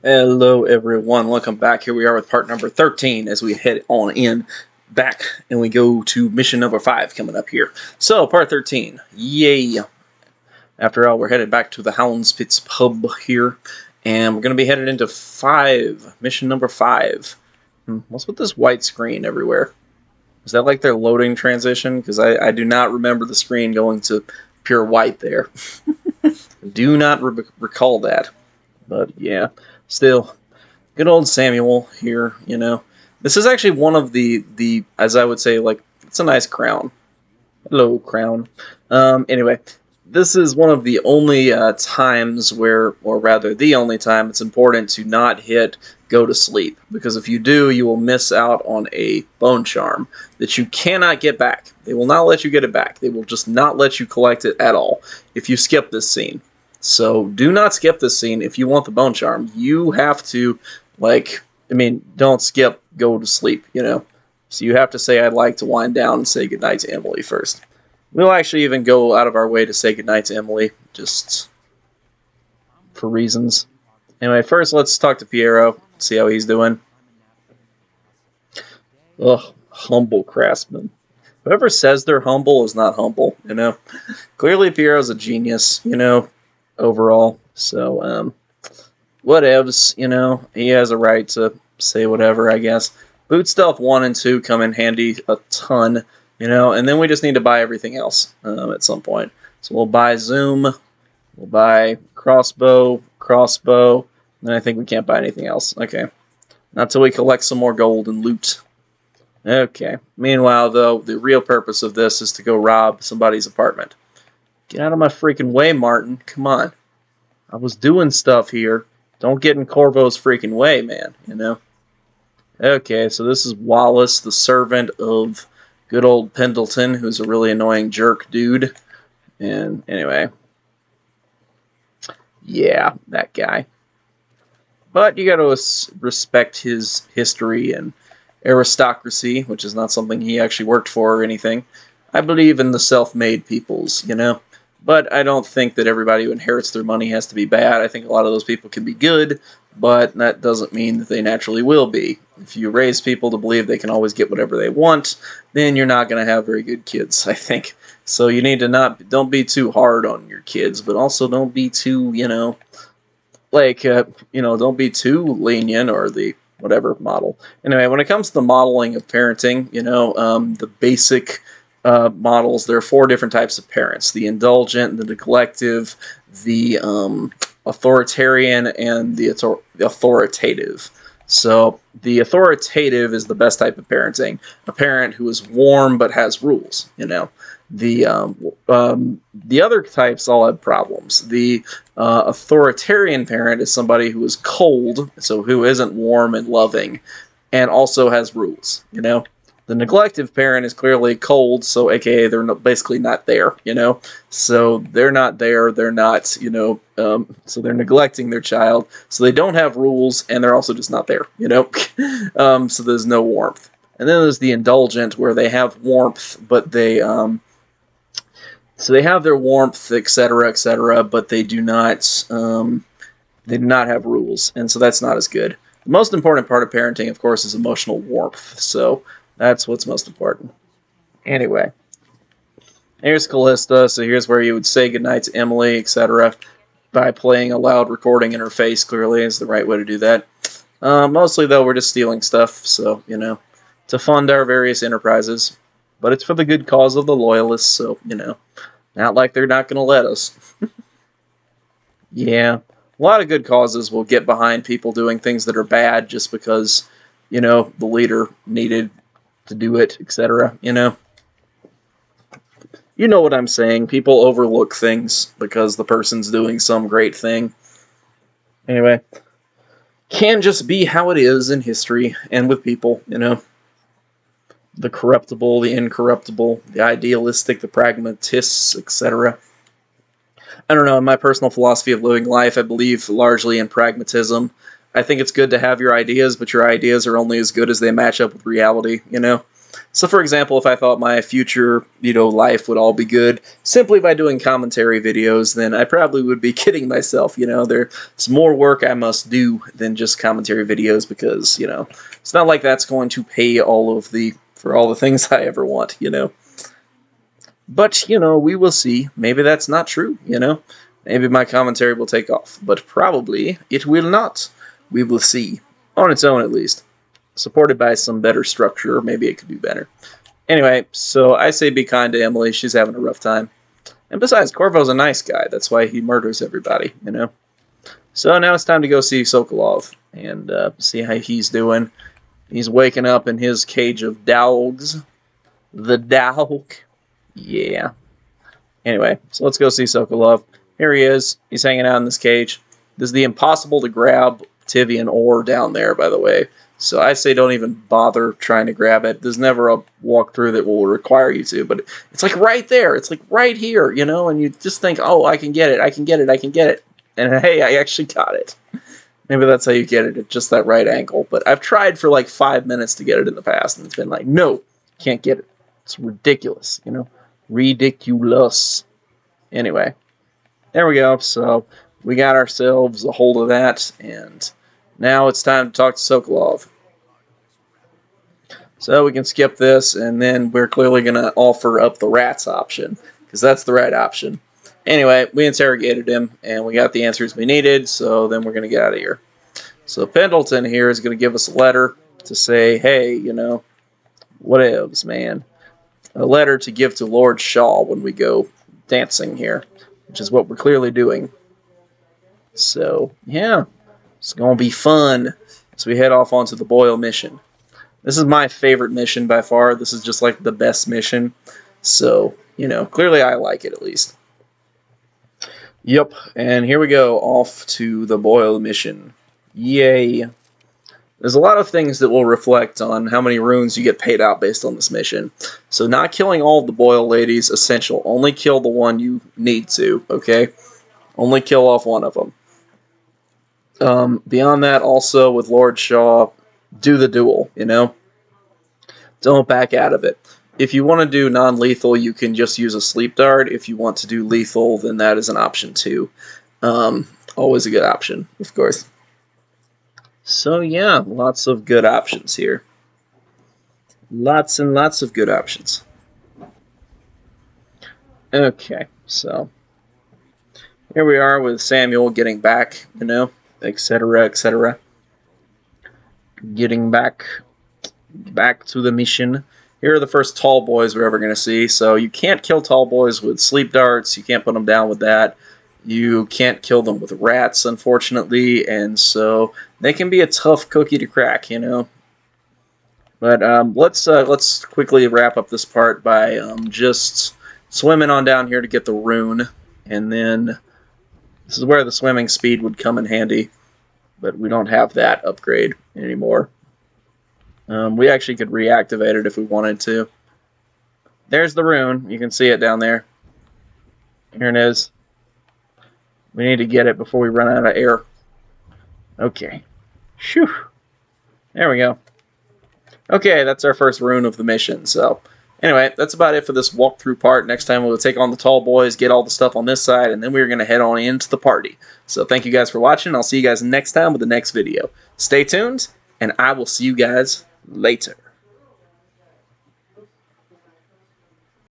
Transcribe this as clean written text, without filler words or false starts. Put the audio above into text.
Hello, everyone. Welcome back. Here we are with part number 13 as we head on in back and we go to mission number 5 coming up here. So, part 13. Yay. After all, we're headed back to the Hounds Pits pub here, and we're going to be headed into 5. Mission number 5. What's with this white screen everywhere? Is that like their loading transition? Because I do not remember the screen going to pure white there. Do not recall that. But yeah, still, good old Samuel here, you know. This is actually one of the as I would say, like, it's a nice crown. Hello, crown. Anyway, this is one of the only times where, or rather, the only time it's important to not hit go to sleep. Because if you do, you will miss out on a bone charm that you cannot get back. They will not let you get it back. They will just not let you collect it at all if you skip this scene. So do not skip this scene if you want the bone charm. You have to, don't skip go to sleep, you know. So you have to say, I'd like to wind down and say goodnight to Emily first. We'll actually even go out of our way to say goodnight to Emily, just for reasons. Anyway, first let's talk to Piero, see how he's doing. Ugh, humble craftsman. Whoever says they're humble is not humble, you know. Clearly Piero's a genius, you know, overall. So, whatevs, you know. He has a right to say whatever, I guess. Boot Stealth 1 and 2 come in handy a ton, you know, and then we just need to buy everything else at some point. So we'll buy Zoom, we'll buy crossbow, and I think we can't buy anything else. Okay. Not until we collect some more gold and loot. Okay. Meanwhile, though, the real purpose of this is to go rob somebody's apartment. Get out of my freaking way, Martin. Come on. I was doing stuff here. Don't get in Corvo's freaking way, man, you know? Okay, so this is Wallace, the servant of good old Pendleton, who's a really annoying jerk dude. And anyway. Yeah, that guy. But you gotta respect his history and aristocracy, which is not something he actually worked for or anything. I believe in the self-made peoples, you know? But I don't think that everybody who inherits their money has to be bad. I think a lot of those people can be good, but that doesn't mean that they naturally will be. If you raise people to believe they can always get whatever they want, then you're not going to have very good kids, I think. So you need to don't be too hard on your kids, but also don't be too, don't be too lenient or the whatever model. Anyway, when it comes to the modeling of parenting, the basic models, there are 4 different types of parents: the indulgent, the neglective, the authoritarian, and the authoritative. So the authoritative is the best type of parenting, a parent who is warm but has rules, you know. The other types all have problems. The authoritarian parent is somebody who is cold, so who isn't warm and loving, and also has rules, you know. The neglective parent is clearly cold, so aka they're basically not there, you know. So they're not there, they're not, so they're neglecting their child. So they don't have rules, and they're also just not there, you know. So there's no warmth. And then there's the indulgent, where they have warmth, but so they have their warmth, etc., but they do not have rules, and so that's not as good. The most important part of parenting, of course, is emotional warmth. So that's what's most important. Anyway, here's Callista, so here's where you would say goodnight to Emily, etc. By playing a loud recording in her face, clearly, is the right way to do that. Mostly, though, we're just stealing stuff, so, to fund our various enterprises. But it's for the good cause of the loyalists, so, not like they're not going to let us. Yeah, a lot of good causes will get behind people doing things that are bad just because, the leader needed to do it, etc., You know what I'm saying. People overlook things because the person's doing some great thing. Anyway, can just be how it is in history and with people, The corruptible, the incorruptible, the idealistic, the pragmatists, etc. I don't know, in my personal philosophy of living life, I believe largely in pragmatism. I think it's good to have your ideas, but your ideas are only as good as they match up with reality, So, for example, if I thought my future, life would all be good simply by doing commentary videos, then I probably would be kidding myself. There's more work I must do than just commentary videos because, it's not like that's going to pay for all the things I ever want. But, we will see. Maybe that's not true. Maybe my commentary will take off, but probably it will not. We will see. On its own, at least. Supported by some better structure, maybe it could do better. Anyway, so I say be kind to Emily. She's having a rough time. And besides, Corvo's a nice guy. That's why he murders everybody, So now it's time to go see Sokolov and see how he's doing. He's waking up in his cage of dogs. The dog. Yeah. Anyway, so let's go see Sokolov. Here he is. He's hanging out in this cage. This is the impossible to grab Tivian ore down there, by the way. So I say don't even bother trying to grab it. There's never a walkthrough that will require you to, but it's like right there. It's like right here, and you just think, oh, I can get it, I can get it, I can get it. And hey, I actually got it. Maybe that's how you get it at just that right angle. But I've tried for like 5 minutes to get it in the past, and it's been like, no, can't get it. It's ridiculous, Ridiculous. Anyway, there we go. So we got ourselves a hold of that, and now it's time to talk to Sokolov. So we can skip this, and then we're clearly going to offer up the rats option, because that's the right option. Anyway, we interrogated him, and we got the answers we needed, so then we're going to get out of here. So Pendleton here is going to give us a letter to say, hey, whatevs, man. A letter to give to Lord Shaw when we go dancing here, which is what we're clearly doing. So, yeah. It's going to be fun as we head off onto the Boyle mission. This is my favorite mission by far. This is just like the best mission. So, clearly I like it at least. Yep, and here we go off to the Boyle mission. Yay. There's a lot of things that will reflect on how many runes you get paid out based on this mission. So not killing all of the Boyle ladies, essential. Only kill the one you need to, okay? Only kill off one of them. Beyond that, also with Lord Shaw, do the duel, Don't back out of it. If you want to do non-lethal, you can just use a sleep dart. If you want to do lethal, then that is an option too. Always a good option, of course. So yeah, lots of good options here. Lots and lots of good options. Okay, so here we are with Samuel getting back, etc., etc. Getting back to the mission. Here are the first tall boys we're ever going to see. So you can't kill tall boys with sleep darts. You can't put them down with that. You can't kill them with rats, unfortunately. And so they can be a tough cookie to crack, But let's quickly wrap up this part by just swimming on down here to get the rune. And then this is where the swimming speed would come in handy. But we don't have that upgrade anymore. We actually could reactivate it if we wanted to. There's the rune. You can see it down there. Here it is. We need to get it before we run out of air. Okay. Phew. There we go. Okay, that's our first rune of the mission. So, anyway, that's about it for this walkthrough part. Next time we'll take on the tall boys, get all the stuff on this side, and then we're going to head on into the party. So, thank you guys for watching. I'll see you guys next time with the next video. Stay tuned, and I will see you guys later.